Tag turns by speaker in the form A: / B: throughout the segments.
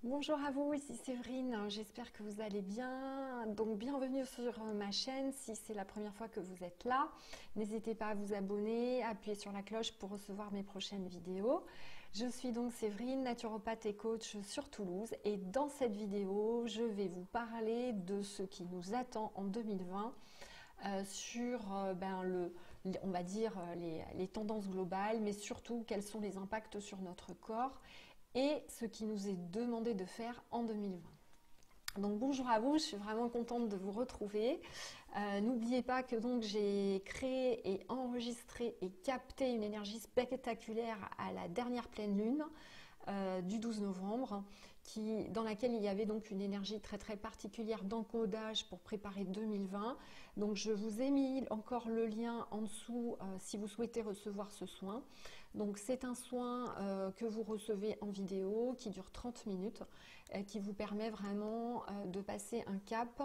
A: Bonjour à vous, ici Séverine, j'espère que vous allez bien. Donc bienvenue sur ma chaîne, si c'est la première fois que vous êtes là. N'hésitez pas à vous abonner, à appuyer sur la cloche pour recevoir mes prochaines vidéos. Je suis donc Séverine, naturopathe et coach sur Toulouse et dans cette vidéo, je vais vous parler de ce qui nous attend en 2020 sur on va dire les tendances globales, mais surtout quels sont les impacts sur notre corps et ce qui nous est demandé de faire en 2020. Donc bonjour à vous, je suis vraiment contente de vous retrouver. N'oubliez pas que donc j'ai créé et enregistré et capté une énergie spectaculaire à la dernière pleine lune du 12 novembre, dans laquelle il y avait donc une énergie très très particulière d'encodage pour préparer 2020. Donc je vous ai mis encore le lien en dessous si vous souhaitez recevoir ce soin. Donc c'est un soin que vous recevez en vidéo qui dure 30 minutes, qui vous permet vraiment de passer un cap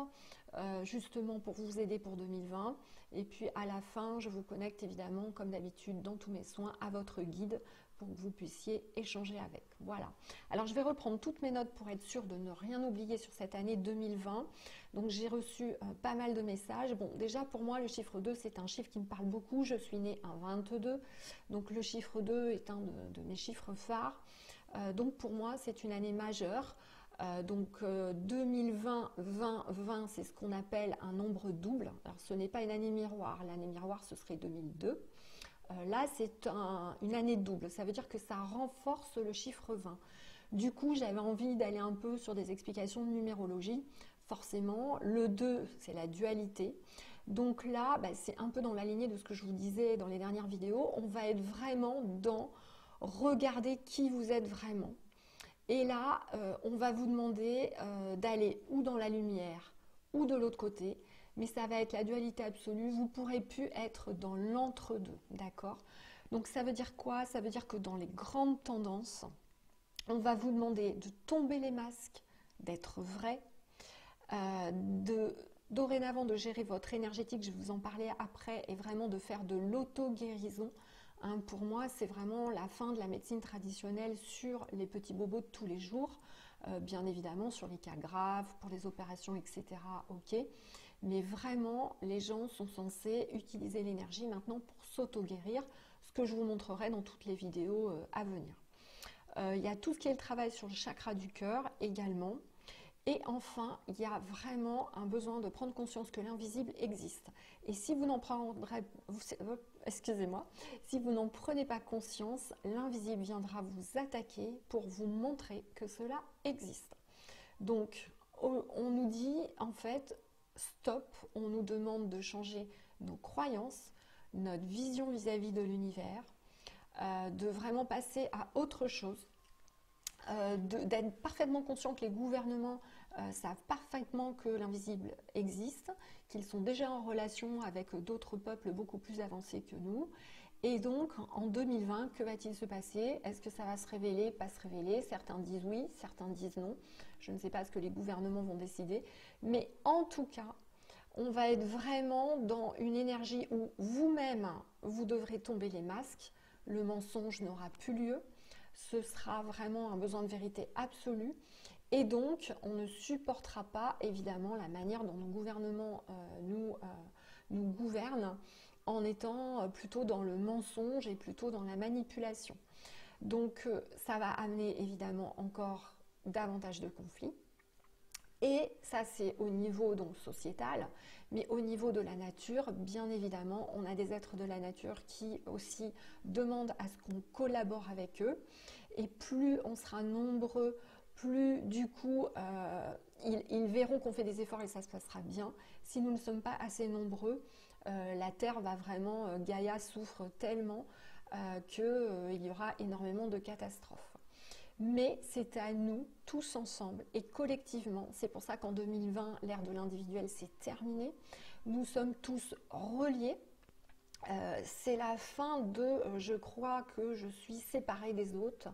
A: justement pour vous aider pour 2020. Et puis à la fin, je vous connecte évidemment comme d'habitude dans tous mes soins à votre guide pour que vous puissiez échanger avec. Voilà. Alors je vais reprendre toutes mes notes pour être sûre de ne rien oublier sur cette année 2020. Donc j'ai reçu pas mal de messages. Bon, déjà pour moi, le chiffre 2, c'est un chiffre qui me parle beaucoup. Je suis née un 22. Donc le chiffre 2 est un de mes chiffres phares. Donc pour moi, c'est une année majeure. 2020, 20, 20, c'est ce qu'on appelle un nombre double. Alors ce n'est pas une année miroir. L'année miroir, ce serait 2002. Là, c'est une année double. Ça veut dire que ça renforce le chiffre 20. Du coup, j'avais envie d'aller un peu sur des explications de numérologie. Forcément, le 2, c'est la dualité. Donc là, c'est un peu dans la lignée de ce que je vous disais dans les dernières vidéos. On va être vraiment dans regarder qui vous êtes vraiment. Et là, on va vous demander d'aller ou dans la lumière ou de l'autre côté, mais ça va être la dualité absolue. Vous ne pourrez plus être dans l'entre-deux, d'accord? Donc ça veut dire quoi? Ça veut dire que dans les grandes tendances, on va vous demander de tomber les masques, d'être vrai, dorénavant de gérer votre énergétique, je vais vous en parler après, et vraiment de faire de l'auto-guérison. Pour moi, c'est vraiment la fin de la médecine traditionnelle sur les petits bobos de tous les jours. Bien évidemment, sur les cas graves, pour les opérations, etc. Ok. Mais vraiment, les gens sont censés utiliser l'énergie maintenant pour s'auto-guérir, ce que je vous montrerai dans toutes les vidéos à venir. Il y a tout ce qui est le travail sur le chakra du cœur également. Et enfin, il y a vraiment un besoin de prendre conscience que l'invisible existe. Et si vous n'en si vous n'en prenez pas conscience, l'invisible viendra vous attaquer pour vous montrer que cela existe. Donc, on nous dit en fait, stop, on nous demande de changer nos croyances, notre vision vis-à-vis de l'univers, de vraiment passer à autre chose. D'être parfaitement conscient que les gouvernements savent parfaitement que l'invisible existe, qu'ils sont déjà en relation avec d'autres peuples beaucoup plus avancés que nous. Et donc, en 2020, que va-t-il se passer? Est-ce que ça va se révéler, pas se révéler? Certains disent oui, certains disent non. Je ne sais pas ce que les gouvernements vont décider. Mais en tout cas, on va être vraiment dans une énergie où vous-même, vous devrez tomber les masques. Le mensonge n'aura plus lieu. Ce sera vraiment un besoin de vérité absolue. Et donc, on ne supportera pas, évidemment, la manière dont nos gouvernements nous gouvernent en étant plutôt dans le mensonge et plutôt dans la manipulation. Donc, ça va amener, évidemment, encore davantage de conflits. Et ça, c'est au niveau donc sociétal, mais au niveau de la nature, bien évidemment, on a des êtres de la nature qui aussi demandent à ce qu'on collabore avec eux. Et plus on sera nombreux, plus du coup, ils verront qu'on fait des efforts et ça se passera bien. Si nous ne sommes pas assez nombreux, la Terre va vraiment, Gaïa souffre tellement qu'il y aura énormément de catastrophes. Mais c'est à nous, tous ensemble et collectivement, c'est pour ça qu'en 2020, l'ère de l'individuel s'est terminée. Nous sommes tous reliés. C'est la fin de je crois que je suis séparée des autres.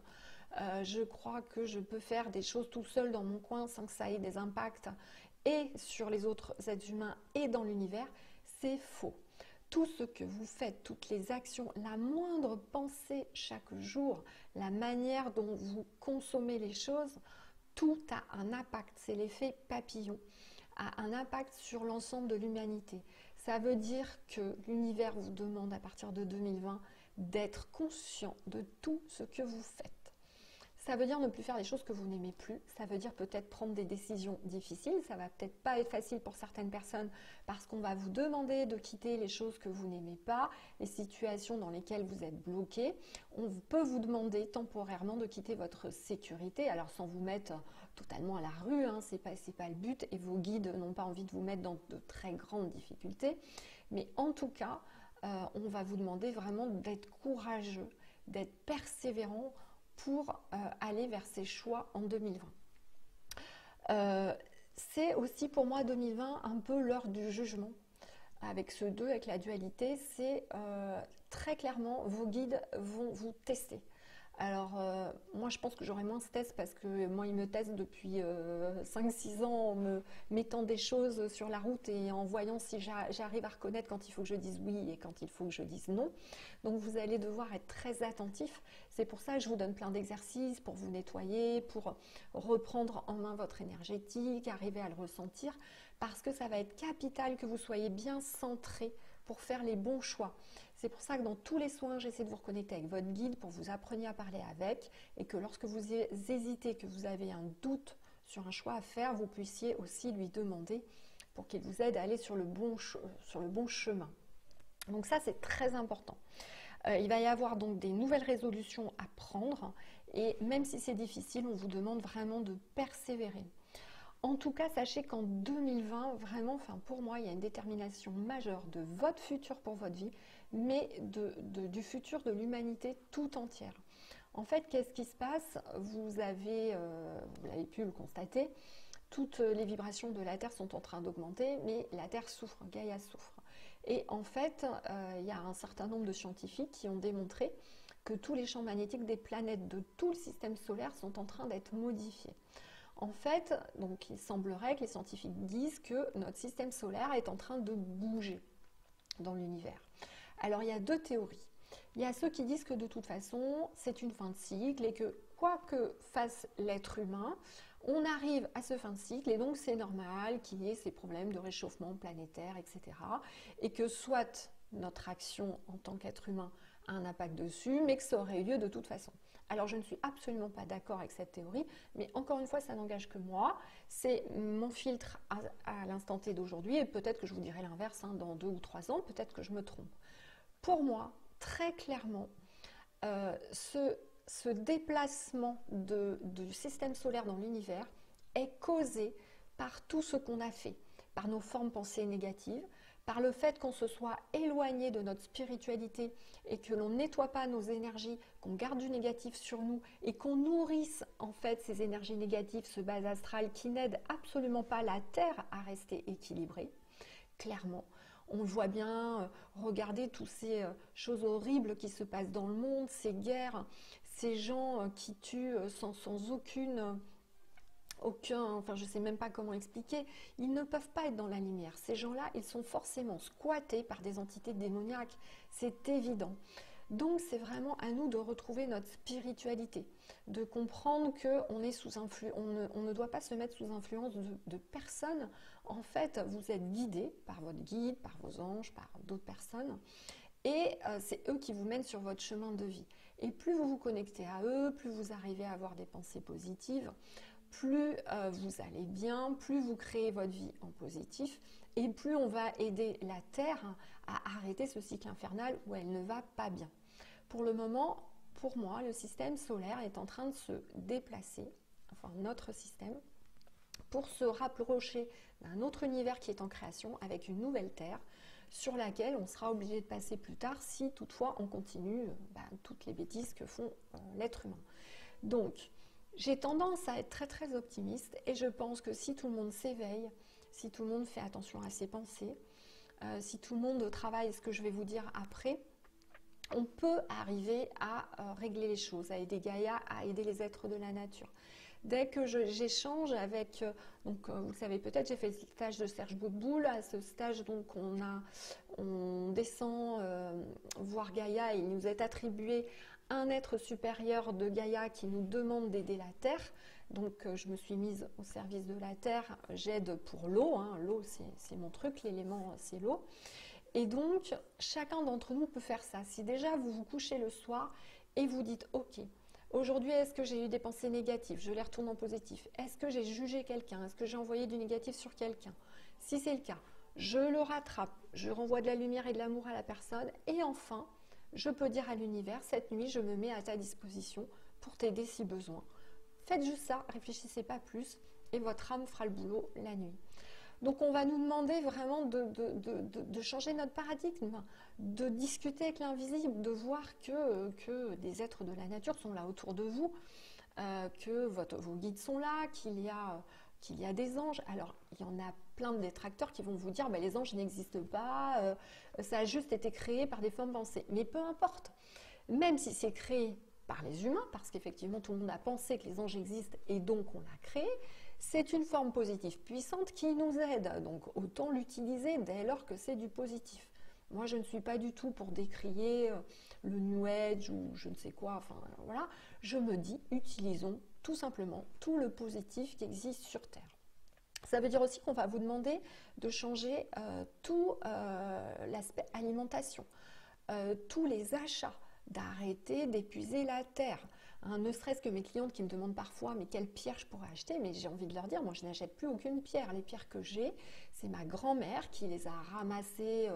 A: Je crois que je peux faire des choses tout seul dans mon coin sans que ça ait des impacts et sur les autres êtres humains et dans l'univers. C'est faux. Tout ce que vous faites, toutes les actions, la moindre pensée chaque jour, la manière dont vous consommez les choses, tout a un impact, c'est l'effet papillon, a un impact sur l'ensemble de l'humanité. Ça veut dire que l'univers vous demande à partir de 2020 d'être conscient de tout ce que vous faites. Ça veut dire ne plus faire les choses que vous n'aimez plus, ça veut dire peut-être prendre des décisions difficiles, ça va peut-être pas être facile pour certaines personnes parce qu'on va vous demander de quitter les choses que vous n'aimez pas, les situations dans lesquelles vous êtes bloqué. On peut vous demander temporairement de quitter votre sécurité, alors sans vous mettre totalement à la rue, hein, c'est pas le but, et vos guides n'ont pas envie de vous mettre dans de très grandes difficultés, mais en tout cas, on va vous demander vraiment d'être courageux, d'être persévérant, pour aller vers ces choix en 2020. C'est aussi pour moi 2020 un peu l'heure du jugement. Avec ce 2, avec la dualité, c'est très clairement vos guides vont vous tester. Alors moi je pense que j'aurai moins ce test parce que moi ils me testent depuis 5-6 ans en me mettant des choses sur la route et en voyant si j'arrive à reconnaître quand il faut que je dise oui et quand il faut que je dise non. Donc vous allez devoir être très attentif. C'est pour ça que je vous donne plein d'exercices pour vous nettoyer, pour reprendre en main votre énergétique, arriver à le ressentir, parce que ça va être capital que vous soyez bien centré pour faire les bons choix. C'est pour ça que dans tous les soins, j'essaie de vous reconnecter avec votre guide pour que vous appreniez à parler avec et que lorsque vous hésitez, que vous avez un doute sur un choix à faire, vous puissiez aussi lui demander pour qu'il vous aide à aller sur le bon chemin. Donc ça, c'est très important. Il va y avoir donc des nouvelles résolutions à prendre et même si c'est difficile, on vous demande vraiment de persévérer. En tout cas, sachez qu'en 2020, vraiment, enfin pour moi, il y a une détermination majeure de votre futur pour votre vie, mais du futur de l'humanité tout entière. En fait, qu'est-ce qui se passe? Vous avez pu le constater, toutes les vibrations de la Terre sont en train d'augmenter, mais la Terre souffre, Gaïa souffre. Et en fait, il y a un certain nombre de scientifiques qui ont démontré que tous les champs magnétiques des planètes de tout le système solaire sont en train d'être modifiés. En fait, donc il semblerait que les scientifiques disent que notre système solaire est en train de bouger dans l'univers. Alors il y a 2 théories. Il y a ceux qui disent que de toute façon, c'est une fin de cycle et que quoi que fasse l'être humain, on arrive à ce fin de cycle et donc c'est normal qu'il y ait ces problèmes de réchauffement planétaire, etc. Et que soit notre action en tant qu'être humain a un impact dessus, mais que ça aurait eu lieu de toute façon. Alors je ne suis absolument pas d'accord avec cette théorie, mais encore une fois, ça n'engage que moi. C'est mon filtre à l'instant T d'aujourd'hui, et peut-être que je vous dirai l'inverse dans 2 ou 3 ans, peut-être que je me trompe. Pour moi, très clairement, ce déplacement du système solaire dans l'univers est causé par tout ce qu'on a fait, par nos formes pensées négatives, par le fait qu'on se soit éloigné de notre spiritualité et que l'on nettoie pas nos énergies, qu'on garde du négatif sur nous et qu'on nourrisse en fait ces énergies négatives, ce bas astral qui n'aide absolument pas la Terre à rester équilibrée, clairement. On voit bien, regardez toutes ces choses horribles qui se passent dans le monde, ces guerres, ces gens qui tuent sans enfin je ne sais même pas comment expliquer, ils ne peuvent pas être dans la lumière. Ces gens-là, ils sont forcément squattés par des entités démoniaques, c'est évident. Donc c'est vraiment à nous de retrouver notre spiritualité, de comprendre qu'on est sous on ne doit pas se mettre sous influence de personne. En fait, vous êtes guidé par votre guide, par vos anges, par d'autres personnes, et c'est eux qui vous mènent sur votre chemin de vie. Et plus vous vous connectez à eux, plus vous arrivez à avoir des pensées positives, plus vous allez bien, plus vous créez votre vie en positif et plus on va aider la Terre à arrêter ce cycle infernal où elle ne va pas bien. Pour le moment, pour moi, le système solaire est en train de se déplacer, enfin notre système, pour se rapprocher d'un autre univers qui est en création avec une nouvelle Terre sur laquelle on sera obligé de passer plus tard si toutefois on continue toutes les bêtises que font l'être humain. Donc, j'ai tendance à être très très optimiste et je pense que si tout le monde s'éveille, si tout le monde fait attention à ses pensées, si tout le monde travaille ce que je vais vous dire après, on peut arriver à régler les choses, à aider Gaïa, à aider les êtres de la nature. Dès que j'échange avec, donc vous le savez peut-être, j'ai fait le stage de Serge Boutboul. À ce stage, donc on descend voir Gaïa et il nous est attribué un être supérieur de Gaïa qui nous demande d'aider la Terre. Donc je me suis mise au service de la Terre, j'aide pour l'eau, hein. L'eau c'est mon truc, l'élément c'est l'eau. Et donc chacun d'entre nous peut faire ça. Si déjà vous vous couchez le soir et vous dites ok, aujourd'hui est-ce que j'ai eu des pensées négatives, je les retourne en positif. Est-ce que j'ai jugé quelqu'un, est-ce que j'ai envoyé du négatif sur quelqu'un? Si c'est le cas, je le rattrape, je renvoie de la lumière et de l'amour à la personne. Et enfin, je peux dire à l'univers, cette nuit je me mets à ta disposition pour t'aider si besoin. Faites juste ça, réfléchissez pas plus et votre âme fera le boulot la nuit. Donc on va nous demander vraiment de changer notre paradigme, de discuter avec l'invisible, de voir que des êtres de la nature sont là autour de vous, que vos guides sont là, qu'il y a des anges. Alors il y en a plein de détracteurs qui vont vous dire les anges n'existent pas, ça a juste été créé par des formes pensées. Mais peu importe, même si c'est créé par les humains, parce qu'effectivement tout le monde a pensé que les anges existent et donc on l'a créé, c'est une forme positive puissante qui nous aide, donc autant l'utiliser dès lors que c'est du positif. Moi je ne suis pas du tout pour décrier le New Age ou je ne sais quoi, enfin voilà, je me dis utilisons tout simplement tout le positif qui existe sur Terre. Ça veut dire aussi qu'on va vous demander de changer tout l'aspect alimentation, tous les achats, d'arrêter d'épuiser la terre. Hein, ne serait-ce que mes clientes qui me demandent parfois mais quelle pierre je pourrais acheter, mais j'ai envie de leur dire, moi je n'achète plus aucune pierre. Les pierres que j'ai, c'est ma grand-mère qui les a ramassées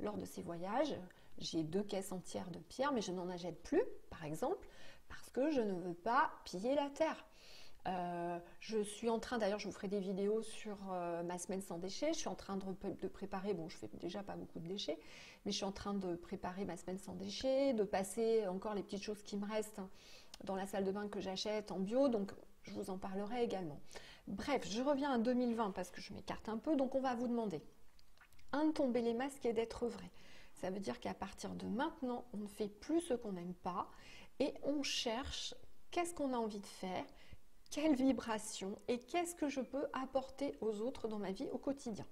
A: lors de ses voyages. J'ai 2 caisses entières de pierres, mais je n'en achète plus, par exemple, parce que je ne veux pas piller la terre. Je suis en train, d'ailleurs je vous ferai des vidéos sur ma semaine sans déchets, je suis en train de préparer, bon je fais déjà pas beaucoup de déchets, mais je suis en train de préparer ma semaine sans déchets, de passer encore les petites choses qui me restent dans la salle de bain que j'achète en bio, donc je vous en parlerai également. Bref, je reviens à 2020 parce que je m'écarte un peu, donc on va vous demander de tomber les masques et d'être vrai. Ça veut dire qu'à partir de maintenant, on ne fait plus ce qu'on n'aime pas et on cherche qu'est-ce qu'on a envie de faire, quelle vibration et qu'est-ce que je peux apporter aux autres dans ma vie au quotidien.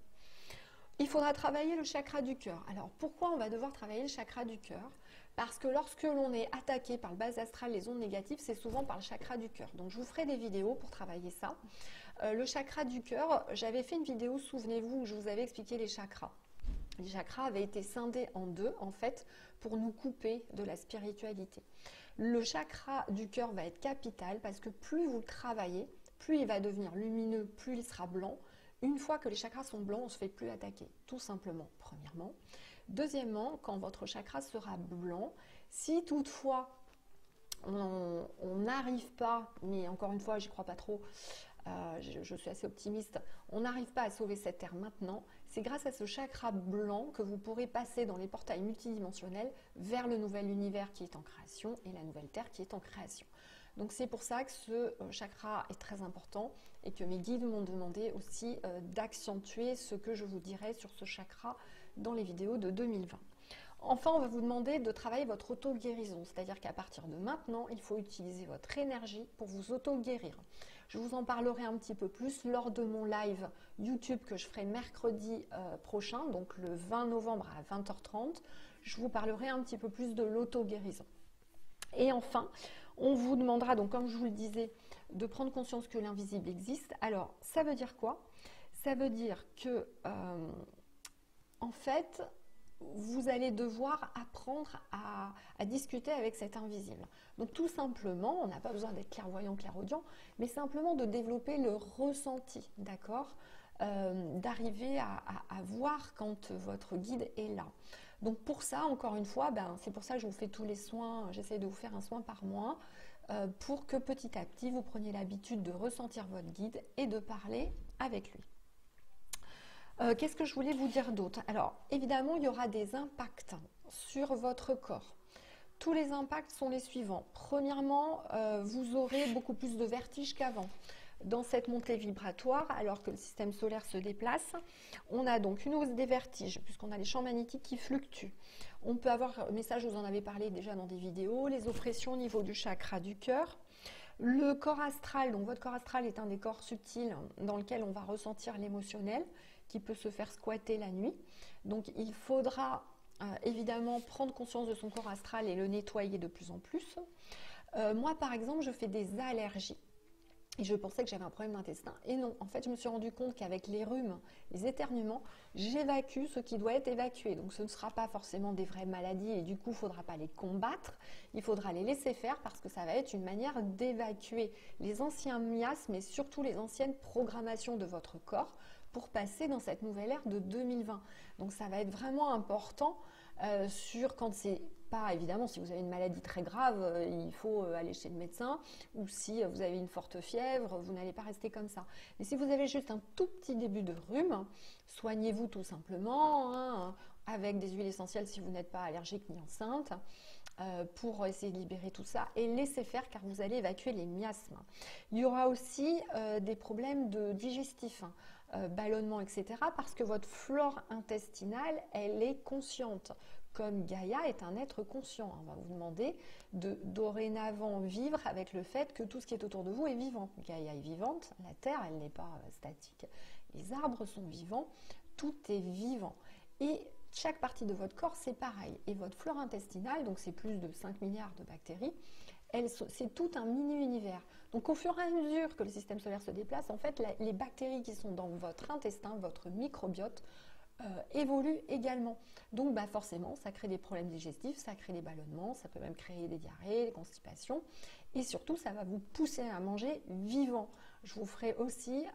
A: Il faudra travailler le chakra du cœur. Alors pourquoi on va devoir travailler le chakra du cœur? Parce que lorsque l'on est attaqué par le bas astral, les ondes négatives, c'est souvent par le chakra du cœur. Donc je vous ferai des vidéos pour travailler ça. Le chakra du cœur, j'avais fait une vidéo, souvenez-vous, où je vous avais expliqué les chakras. Les chakras avaient été scindés en 2, en fait, pour nous couper de la spiritualité. Le chakra du cœur va être capital parce que plus vous le travaillez, plus il va devenir lumineux, plus il sera blanc. Une fois que les chakras sont blancs, on ne se fait plus attaquer, tout simplement, premièrement. Deuxièmement, quand votre chakra sera blanc, si toutefois on n'arrive pas, mais encore une fois, j'y crois pas trop, je suis assez optimiste, on n'arrive pas à sauver cette terre maintenant, c'est grâce à ce chakra blanc que vous pourrez passer dans les portails multidimensionnels vers le nouvel univers qui est en création et la nouvelle terre qui est en création. Donc c'est pour ça que ce chakra est très important et que mes guides m'ont demandé aussi d'accentuer ce que je vous dirai sur ce chakra dans les vidéos de 2020. Enfin, on va vous demander de travailler votre auto-guérison, c'est-à-dire qu'à partir de maintenant, il faut utiliser votre énergie pour vous auto-guérir. Je vous en parlerai un petit peu plus lors de mon live YouTube que je ferai mercredi prochain, donc le 20 novembre à 20h30. Je vous parlerai un petit peu plus de l'auto-guérison. Et enfin, on vous demandera, donc comme je vous le disais, de prendre conscience que l'invisible existe. Alors, ça veut dire quoi? Ça veut dire que, en fait, vous allez devoir apprendre à discuter avec cet invisible. Donc tout simplement, on n'a pas besoin d'être clairvoyant, clairaudient, mais simplement de développer le ressenti, d'accord? D'arriver à voir quand votre guide est là. Donc pour ça, encore une fois, c'est pour ça que je vous fais tous les soins, j'essaie de vous faire un soin par mois, pour que petit à petit, vous preniez l'habitude de ressentir votre guide et de parler avec lui. Qu'est-ce que je voulais vous dire d'autre? Alors, évidemment, il y aura des impacts sur votre corps. Tous les impacts sont les suivants. Premièrement, vous aurez beaucoup plus de vertige qu'avant. Dans cette montée vibratoire, alors que le système solaire se déplace, on a donc une hausse des vertiges, puisqu'on a les champs magnétiques qui fluctuent. On peut avoir, mais ça je vous en avais parlé déjà dans des vidéos, les oppressions au niveau du chakra du cœur. Le corps astral, donc votre corps astral est un des corps subtils dans lequel on va ressentir l'émotionnel, qui peut se faire squatter la nuit. Donc il faudra évidemment prendre conscience de son corps astral et le nettoyer de plus en plus. Moi, par exemple, je fais des allergies. Et je pensais que j'avais un problème d'intestin. Et non, en fait, je me suis rendu compte qu'avec les rhumes, les éternuements, j'évacue ce qui doit être évacué. Donc, ce ne sera pas forcément des vraies maladies et du coup, il ne faudra pas les combattre. Il faudra les laisser faire parce que ça va être une manière d'évacuer les anciens miasmes et surtout les anciennes programmations de votre corps pour passer dans cette nouvelle ère de 2020. Donc, ça va être vraiment important sur quand c'est pas, évidemment, si vous avez une maladie très grave, il faut aller chez le médecin, ou si vous avez une forte fièvre, vous n'allez pas rester comme ça. Mais si vous avez juste un tout petit début de rhume, soignez-vous tout simplement, hein, avec des huiles essentielles si vous n'êtes pas allergique ni enceinte, pour essayer de libérer tout ça et laissez faire car vous allez évacuer les miasmes. Il y aura aussi des problèmes digestifs, ballonnement, etc. parce que votre flore intestinale, elle est consciente. Comme Gaïa est un être conscient, on va vous demander de dorénavant vivre avec le fait que tout ce qui est autour de vous est vivant. Gaïa est vivante, la Terre, elle n'est pas statique. Les arbres sont vivants, tout est vivant. Et chaque partie de votre corps, c'est pareil. Et votre flore intestinale, donc c'est plus de 5 milliards de bactéries, c'est tout un mini-univers. Donc au fur et à mesure que le système solaire se déplace, en fait, les bactéries qui sont dans votre intestin, votre microbiote, évoluent également. Donc forcément, ça crée des problèmes digestifs, ça crée des ballonnements, ça peut même créer des diarrhées, des constipations. Et surtout, ça va vous pousser à manger vivant. Je vous ferai aussi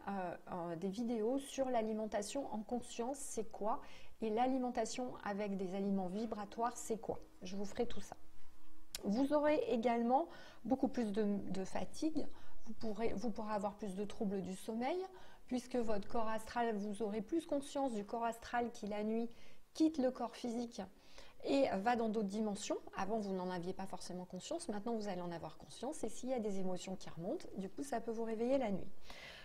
A: des vidéos sur l'alimentation en conscience, c'est quoi, et l'alimentation avec des aliments vibratoires, c'est quoi. Je vous ferai tout ça. Vous aurez également beaucoup plus de fatigue, vous pourrez avoir plus de troubles du sommeil, puisque votre corps astral, vous aurez plus conscience du corps astral qui la nuit quitte le corps physique et va dans d'autres dimensions. Avant, vous n'en aviez pas forcément conscience, maintenant vous allez en avoir conscience et s'il y a des émotions qui remontent, du coup ça peut vous réveiller la nuit.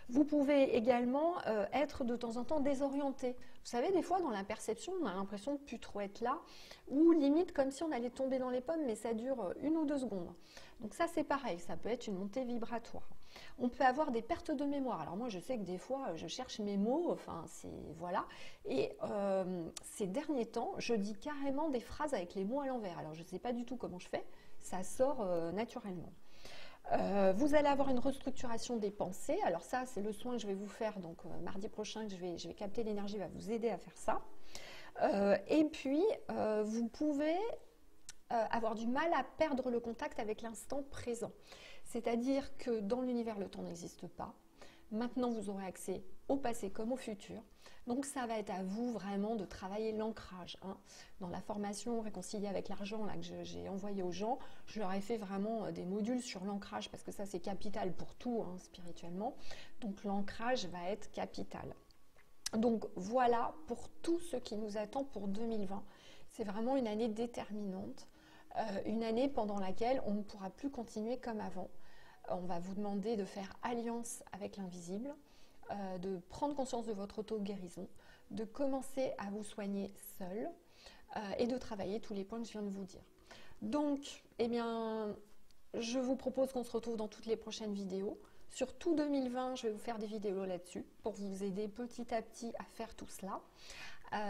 A: Vous pouvez également être de temps en temps désorienté. Vous savez, des fois dans la perception, on a l'impression de ne plus trop être là, ou limite comme si on allait tomber dans les pommes, mais ça dure 1 ou 2 secondes. Donc ça c'est pareil, ça peut être une montée vibratoire. On peut avoir des pertes de mémoire. Alors moi je sais que des fois je cherche mes mots, enfin c'est voilà. Et ces derniers temps, je dis carrément des phrases avec les mots à l'envers. Alors je ne sais pas du tout comment je fais, ça sort naturellement. Vous allez avoir une restructuration des pensées. Alors ça, c'est le soin que je vais vous faire. Donc mardi prochain, je vais capter l'énergie, va vous aider à faire ça. Et puis, vous pouvez avoir du mal à perdre le contact avec l'instant présent. C'est-à-dire que dans l'univers, le temps n'existe pas. Maintenant, vous aurez accès au passé comme au futur. Donc, ça va être à vous vraiment de travailler l'ancrage. Hein. Dans la formation Réconcilier avec l'argent là, que j'ai envoyé aux gens, je leur ai fait vraiment des modules sur l'ancrage parce que ça, c'est capital pour tout hein, spirituellement. Donc, l'ancrage va être capital. Donc, voilà pour tout ce qui nous attend pour 2020. C'est vraiment une année déterminante. Une année pendant laquelle on ne pourra plus continuer comme avant. On va vous demander de faire alliance avec l'invisible, de prendre conscience de votre auto-guérison, de commencer à vous soigner seul et de travailler tous les points que je viens de vous dire. Donc, eh bien, je vous propose qu'on se retrouve dans toutes les prochaines vidéos. Sur tout 2020, je vais vous faire des vidéos là-dessus pour vous aider petit à petit à faire tout cela.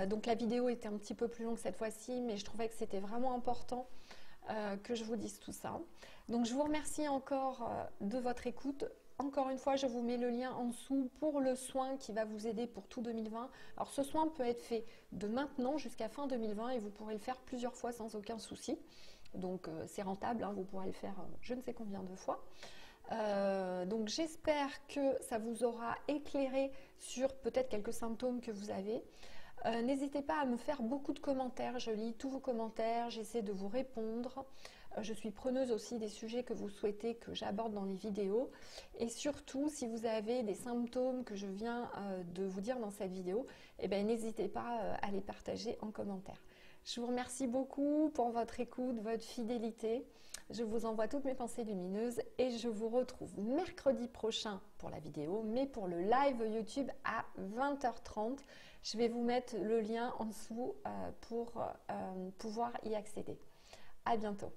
A: Donc la vidéo était un petit peu plus longue cette fois-ci, mais je trouvais que c'était vraiment important que je vous dise tout ça. Donc je vous remercie encore de votre écoute. Encore une fois, je vous mets le lien en dessous pour le soin qui va vous aider pour tout 2020. Alors ce soin peut être fait de maintenant jusqu'à fin 2020 et vous pourrez le faire plusieurs fois sans aucun souci. Donc c'est rentable, hein, vous pourrez le faire je ne sais combien de fois. Donc j'espère que ça vous aura éclairé sur peut-être quelques symptômes que vous avez. N'hésitez pas à me faire beaucoup de commentaires, je lis tous vos commentaires, j'essaie de vous répondre. Je suis preneuse aussi des sujets que vous souhaitez que j'aborde dans les vidéos. Et surtout, si vous avez des symptômes que je viens de vous dire dans cette vidéo, eh bien, n'hésitez pas à les partager en commentaire. Je vous remercie beaucoup pour votre écoute, votre fidélité. Je vous envoie toutes mes pensées lumineuses et je vous retrouve mercredi prochain pour la vidéo, mais pour le live YouTube à 20h30. Je vais vous mettre le lien en dessous pour pouvoir y accéder. À bientôt.